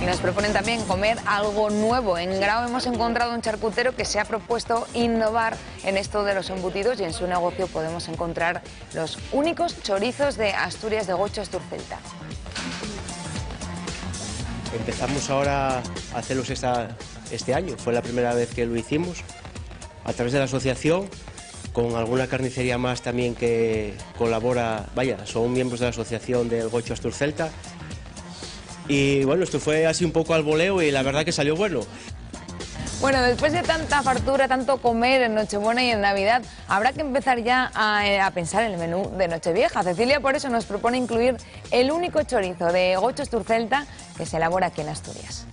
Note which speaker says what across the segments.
Speaker 1: Y nos proponen también comer algo nuevo. En Grao hemos encontrado un charcutero que se ha propuesto innovar en esto de los embutidos y en su negocio podemos encontrar los únicos chorizos de Asturias de Gocho Asturcelta.
Speaker 2: Empezamos ahora a hacerlos este año, fue la primera vez que lo hicimos, a través de la asociación, con alguna carnicería más también que colabora, vaya, son miembros de la asociación del Gocho Asturcelta. Y bueno, esto fue así un poco al voleo y la verdad que salió bueno.
Speaker 1: Bueno, después de tanta fartura, tanto comer en Nochebuena y en Navidad, habrá que empezar ya a pensar en el menú de Nochevieja. Cecilia por eso nos propone incluir el único chorizo de Gocho Asturcelta que se elabora aquí en Asturias.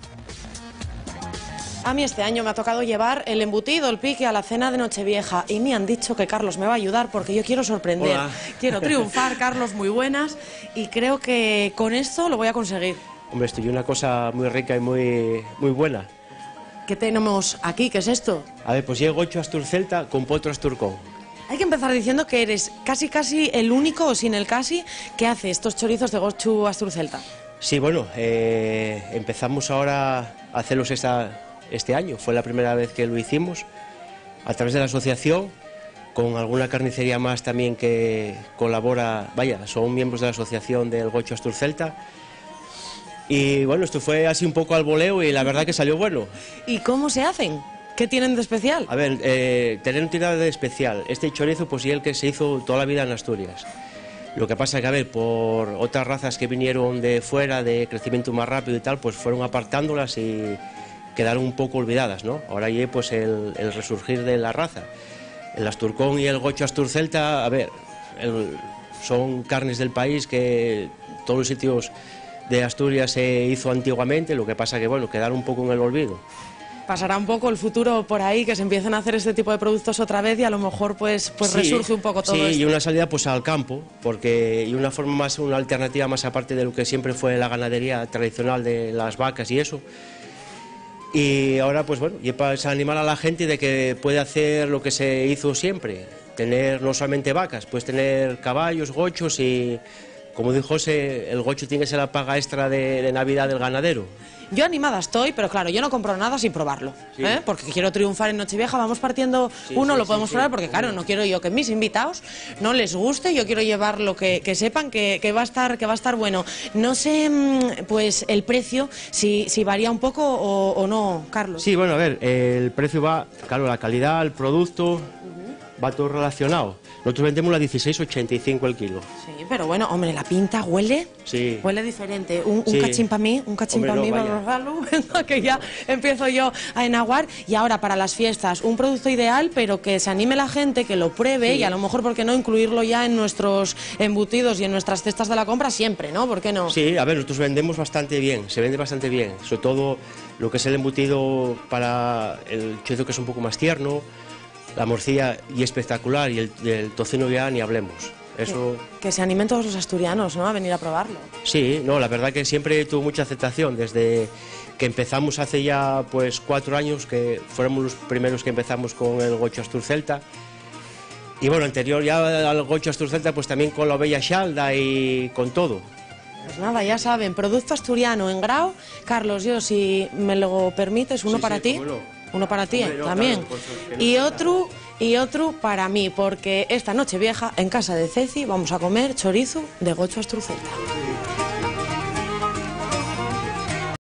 Speaker 3: A mí este año me ha tocado llevar el embutido, el pique a la cena de Nochevieja y me han dicho que Carlos me va a ayudar porque yo quiero sorprender.
Speaker 2: Hola.
Speaker 3: Quiero triunfar, Carlos, muy buenas, y creo que con esto lo voy a conseguir.
Speaker 2: Hombre, estoy una cosa muy rica y muy buena.
Speaker 3: ¿Qué tenemos aquí? ¿Qué es esto?
Speaker 2: A ver, pues llega Gocho Asturcelta con potro asturcón.
Speaker 3: Hay que empezar diciendo que eres casi el único, o sin el casi, que hace estos chorizos de Gocho Asturcelta.
Speaker 2: Sí, bueno, empezamos ahora a hacerlos este año, fue la primera vez que lo hicimos, a través de la asociación, con alguna carnicería más también que colabora, vaya, son miembros de la asociación del Gocho Asturcelta. Y bueno, esto fue así un poco al voleo y la verdad que salió bueno.
Speaker 3: ¿Y cómo se hacen? ¿Qué tienen de especial?
Speaker 2: A ver, tener un tirado de especial. Este chorizo pues sí el que se hizo toda la vida en Asturias. Lo que pasa que, a ver, por otras razas que vinieron de fuera, de crecimiento más rápido y tal, pues fueron apartándolas y quedaron un poco olvidadas, ¿no? Ahora hay pues el resurgir de la raza. El asturcón y el Gocho Asturcelta, a ver, son carnes del país que todos los sitios de Asturias se hizo antiguamente, lo que pasa que, bueno, quedaron un poco en el olvido.
Speaker 3: Pasará un poco el futuro por ahí, que se empiecen a hacer este tipo de productos otra vez y a lo mejor pues
Speaker 2: Sí,
Speaker 3: resurge un poco todo
Speaker 2: sí,
Speaker 3: esto.
Speaker 2: y una salida pues al campo, porque y una forma más, una alternativa más aparte de lo que siempre fue la ganadería tradicional de las vacas y eso. Y ahora pues bueno, y para animar a la gente de que puede hacer lo que se hizo siempre, tener no solamente vacas, puedes tener caballos, gochos y, como dijo José, el gocho tiene que ser la paga extra de Navidad del ganadero.
Speaker 3: Yo animada estoy, pero claro, yo no compro nada sin probarlo,
Speaker 2: Sí.
Speaker 3: Porque quiero triunfar en Nochevieja, vamos partiendo
Speaker 2: Sí,
Speaker 3: uno,
Speaker 2: sí,
Speaker 3: lo podemos
Speaker 2: sí,
Speaker 3: probar,
Speaker 2: sí.
Speaker 3: porque claro, no quiero yo que mis invitados no les guste, yo quiero llevar lo que sepan que va a estar bueno. No sé, pues el precio, si varía un poco o no, Carlos.
Speaker 2: Sí, bueno, a ver, el precio va, claro, la calidad, el producto, va todo relacionado. Nosotros vendemos a 16,85 el kilo.
Speaker 3: Sí, pero bueno, hombre, la pinta huele,
Speaker 2: Sí.
Speaker 3: huele diferente. Un
Speaker 2: Sí.
Speaker 3: cachín para mí,
Speaker 2: Hombre, no,
Speaker 3: para
Speaker 2: vaya.
Speaker 3: los galos, que ya empiezo yo a enaguar. Y ahora para las fiestas, un producto ideal, pero que se anime la gente, que lo pruebe
Speaker 2: Sí.
Speaker 3: y a lo mejor, ¿por qué no incluirlo ya en nuestros embutidos y en nuestras cestas de la compra siempre, ¿no? ¿Por qué no?
Speaker 2: Sí, a ver, nosotros vendemos bastante bien, se vende bastante bien, sobre todo lo que es el embutido para el chorizo, que es un poco más tierno, la morcilla y espectacular, y el tocino ya ni hablemos. Eso
Speaker 3: Que se animen todos los asturianos, ¿no? A venir a probarlo.
Speaker 2: sí, no, la verdad que siempre tuvo mucha aceptación desde que empezamos hace ya pues 4 años, que fuéramos los primeros que empezamos con el Gocho Asturcelta. Y bueno, anterior ya al Gocho Asturcelta pues también con la Ovella Xalda y con todo.
Speaker 3: Pues nada, ya saben, producto asturiano en Grao. Carlos, yo, si me lo permites, uno
Speaker 2: Sí,
Speaker 3: para
Speaker 2: sí,
Speaker 3: ti.
Speaker 2: cómo no.
Speaker 3: Uno para ti,
Speaker 2: Hombre, no,
Speaker 3: también.
Speaker 2: claro, por favor, que no
Speaker 3: Y otro para mí, porque esta noche vieja en casa de Ceci vamos a comer chorizo de Gocho Asturcelta.